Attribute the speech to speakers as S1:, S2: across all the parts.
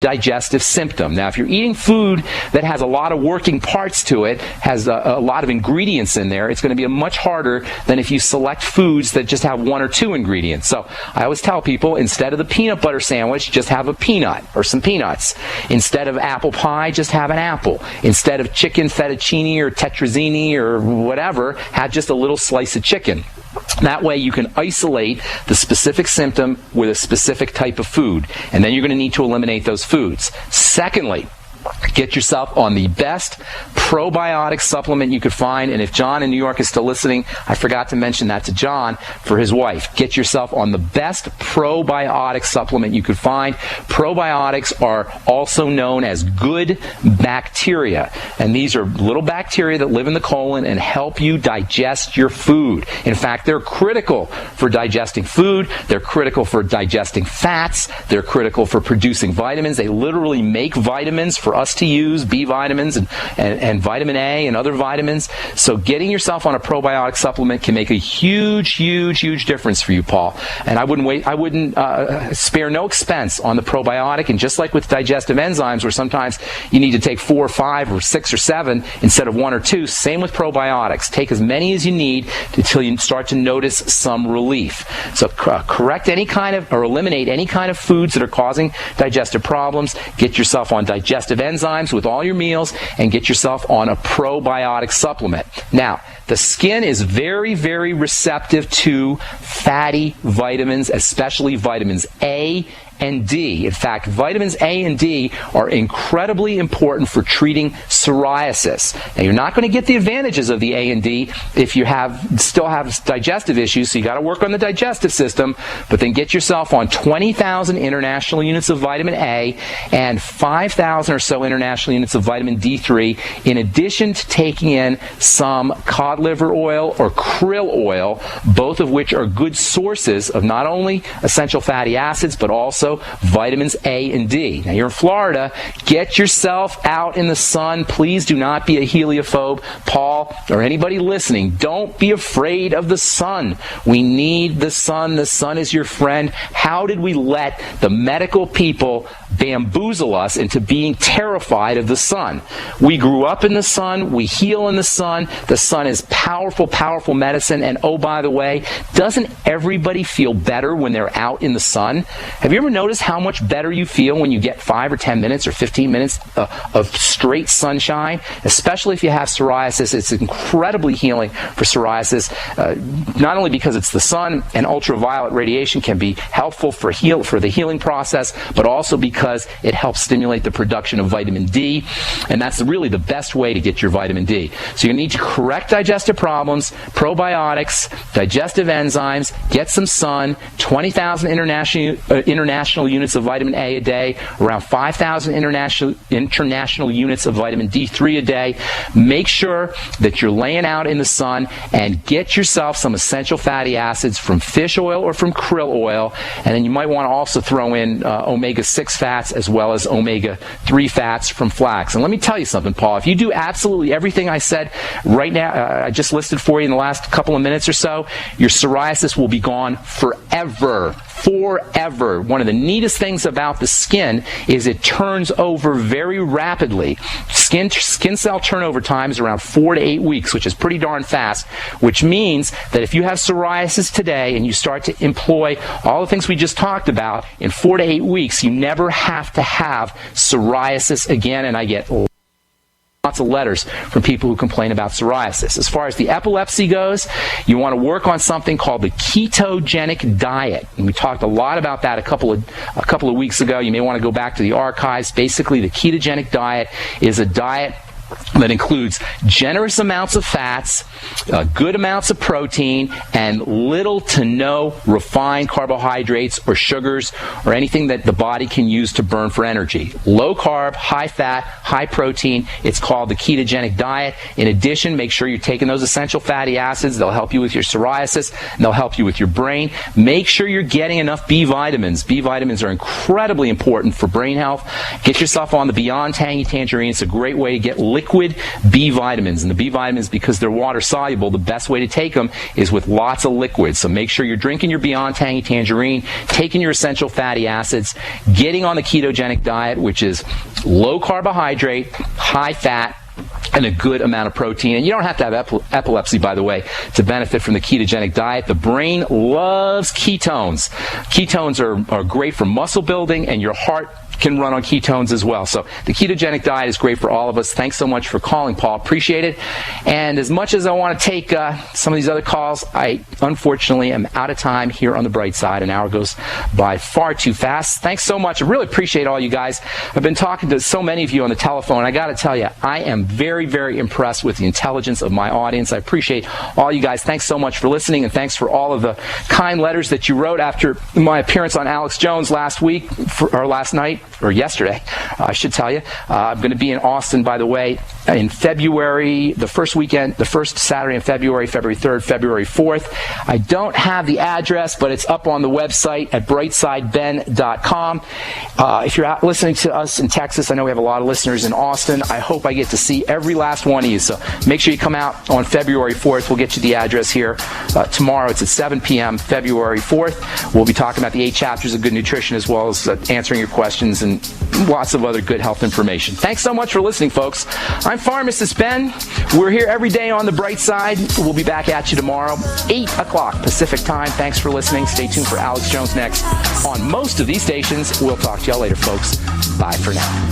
S1: digestive symptom. Now, if you're eating food that has a lot of working parts to it, has a lot of ingredients in there, it's going to be much harder than if you select foods that just have one or two ingredients. So I always tell people, instead of the peanut butter sandwich, just have a peanut or some peanuts. Instead of apple pie, just have an apple. Instead of chicken fettuccine or tetrazzini or whatever, have just a little slice of chicken. That way you can isolate the specific symptom with a specific type of food, and then you're going to need to eliminate those foods. Secondly, get yourself on the best probiotic supplement you could find. And if John in New York is still listening, I forgot to mention that to John for his wife. Get yourself on the best probiotic supplement you could find. Probiotics are also known as good bacteria. And these are little bacteria that live in the colon and help you digest your food. In fact, they're critical for digesting food. They're critical for digesting fats. They're critical for producing vitamins. They literally make vitamins for us to use, B vitamins and vitamin A and other vitamins. So getting yourself on a probiotic supplement can make a huge difference for you, Paul. And I wouldn't spare no expense on the probiotic. And just like with digestive enzymes, where sometimes you need to take 4 or 5 or 6 or 7 instead of 1 or 2, same with probiotics. Take as many as you need until you start to notice some relief. So correct any kind of, or eliminate any kind of foods that are causing digestive problems. Get yourself on digestive enzymes with all your meals, and get yourself on a probiotic supplement. Now, the skin is very receptive to fatty vitamins, especially vitamins A and D. In fact, vitamins A and D are incredibly important for treating psoriasis. Now, you're not going to get the advantages of the A and D if you still have digestive issues, so you got to work on the digestive system, but then get yourself on 20,000 international units of vitamin A and 5,000 or so international units of vitamin D3, in addition to taking in some cod liver oil or krill oil, both of which are good sources of not only essential fatty acids, but also vitamins A and D. Now, you're in Florida. Get yourself out in the sun. Please do not be a heliophobe. Paul, or anybody listening, don't be afraid of the sun. We need the sun. The sun is your friend. How did we let the medical people bamboozle us into being terrified of the sun? We grew up in the sun. We heal in the sun. The sun is powerful medicine. And oh, by the way, doesn't everybody feel better when they're out in the sun? Have you ever noticed how much better you feel when you get 5 or 10 minutes or 15 minutes of straight sunshine? Especially if you have psoriasis, it's incredibly healing for psoriasis, not only because it's the sun and ultraviolet radiation can be helpful for the healing process, but also because it helps stimulate the production of vitamin D, and that's really the best way to get your vitamin D. So you need to correct digestive problems, probiotics, digestive enzymes, get some sun, 20,000 international units of vitamin A a day, around 5,000 international units of vitamin D3 a day. Make sure that you're laying out in the sun, and get yourself some essential fatty acids from fish oil or from krill oil, and then you might want to also throw in omega-6 fats as well as omega-3 fats from flax. And let me tell you something, Paul, if you do absolutely everything I said right now, I just listed for you in the last couple of minutes or so, your psoriasis will be gone forever. One of the neatest things about the skin is it turns over very rapidly. Skin cell turnover time is around 4 to 8 weeks, which is pretty darn fast, which means that if you have psoriasis today and you start to employ all the things we just talked about, in 4 to 8 weeks, you never have to have psoriasis again. And I get lots of letters from people who complain about psoriasis. As far as the epilepsy goes, you want to work on something called the ketogenic diet. And we talked a lot about that a couple of weeks ago. You may want to go back to the archives. Basically, the ketogenic diet is a diet that includes generous amounts of fats, good amounts of protein, and little to no refined carbohydrates or sugars or anything that the body can use to burn for energy. Low carb, high fat, high protein. It's called the ketogenic diet. In addition, make sure you're taking those essential fatty acids. They'll help you with your psoriasis, and they'll help you with your brain. Make sure you're getting enough B vitamins. B vitamins are incredibly important for brain health. Get yourself on the Beyond Tangy Tangerine. It's a great way to get liquid B vitamins. And the B vitamins, because they're water soluble, the best way to take them is with lots of liquids. So make sure you're drinking your Beyond Tangy Tangerine, taking your essential fatty acids, getting on the ketogenic diet, which is low carbohydrate, high fat, and a good amount of protein. And you don't have to have epilepsy, by the way, to benefit from the ketogenic diet. The brain loves ketones. Ketones are great for muscle building, and your heart can run on ketones as well. So the ketogenic diet is great for all of us. Thanks so much for calling, Paul. Appreciate it. And as much as I want to take some of these other calls, I unfortunately am out of time here on the bright side. An hour goes by far too fast. Thanks so much. I really appreciate all you guys. I've been talking to so many of you on the telephone. I got to tell you, I am very, very impressed with the intelligence of my audience. I appreciate all you guys. Thanks so much for listening, and thanks for all of the kind letters that you wrote after my appearance on Alex Jones last night. Or yesterday, I should tell you. I'm going to be in Austin, by the way, in February, the first Saturday in February, February 3rd, February 4th. I don't have the address, but it's up on the website at brightsideben.com. If you're out listening to us in Texas, I know we have a lot of listeners in Austin. I hope I get to see every last one of you. So make sure you come out on February 4th. We'll get you the address here. Tomorrow, it's at 7 p.m., February 4th. We'll be talking about the 8 chapters of good nutrition, as well as answering your questions and lots of other good health information. Thanks so much for listening, folks. I'm Pharmacist Ben. We're here every day on the bright side. We'll be back at you tomorrow, 8 o'clock Pacific time. Thanks for listening. Stay tuned for Alex Jones next on most of these stations. We'll talk to y'all later, folks. Bye for now.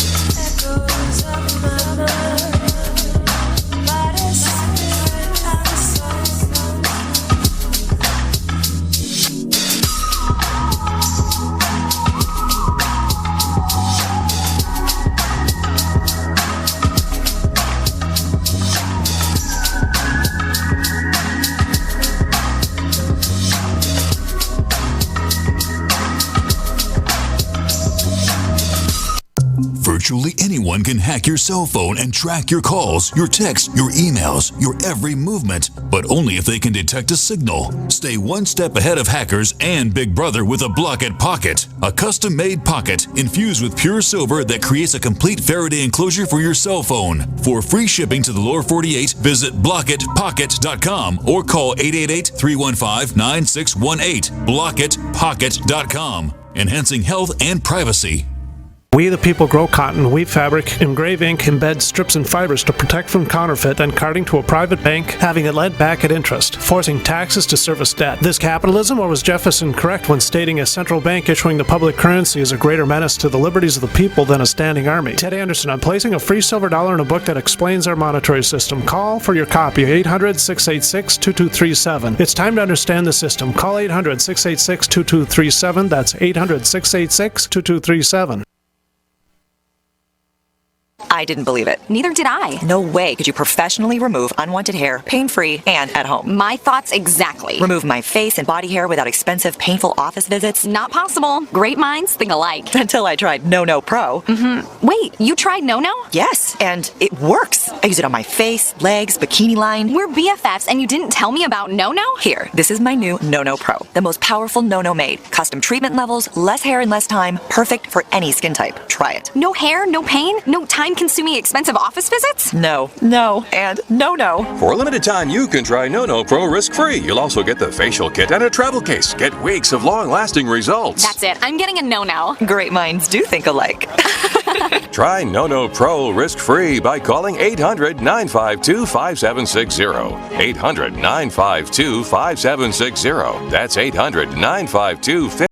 S2: Virtually anyone can hack your cell phone and track your calls, your texts, your emails, your every movement, but only if they can detect a signal. Stay one step ahead of hackers and Big Brother with a Block-It Pocket, a custom-made pocket infused with pure silver that creates a complete Faraday enclosure for your cell phone. For free shipping to the lower 48, visit blockitpocket.com or call 888-315-9618. blockitpocket.com, enhancing health and privacy.
S3: We the people grow cotton, weave fabric, engrave ink, embed strips and fibers to protect from counterfeit, then carting to a private bank, having it lent back at interest, forcing taxes to service debt. This capitalism, or was Jefferson correct when stating a central bank issuing the public currency is a greater menace to the liberties of the people than a standing army? Ted Anderson, I'm placing a free silver dollar in a book that explains our monetary system. Call for your copy, 800-686-2237. It's time to understand the system. Call 800-686-2237. That's 800-686-2237.
S4: I didn't believe it.
S5: Neither did I.
S4: No way could you professionally remove unwanted hair, pain-free, and at home.
S5: My thoughts exactly.
S4: Remove my face and body hair without expensive, painful office visits?
S5: Not possible. Great minds think alike.
S4: Until I tried No Pro.
S5: Wait, you tried No?
S4: Yes, and it works. I use it on my face, legs, bikini line.
S5: We're BFFs and you didn't tell me about No?
S4: Here, this is my new No Pro. The most powerful No made. Custom treatment levels, less hair in less time. Perfect for any skin type. Try it.
S5: No hair, no pain, no time-consuming expensive office visits?
S4: No, and no.
S6: For a limited time, you can try No Pro risk-free. You'll also get the facial kit and a travel case. Get weeks of long-lasting results.
S5: That's it. I'm getting a No.
S4: Great minds do think alike.
S6: Try No Pro risk-free by calling 800-952-5760. 800-952-5760. That's 800-952-5760.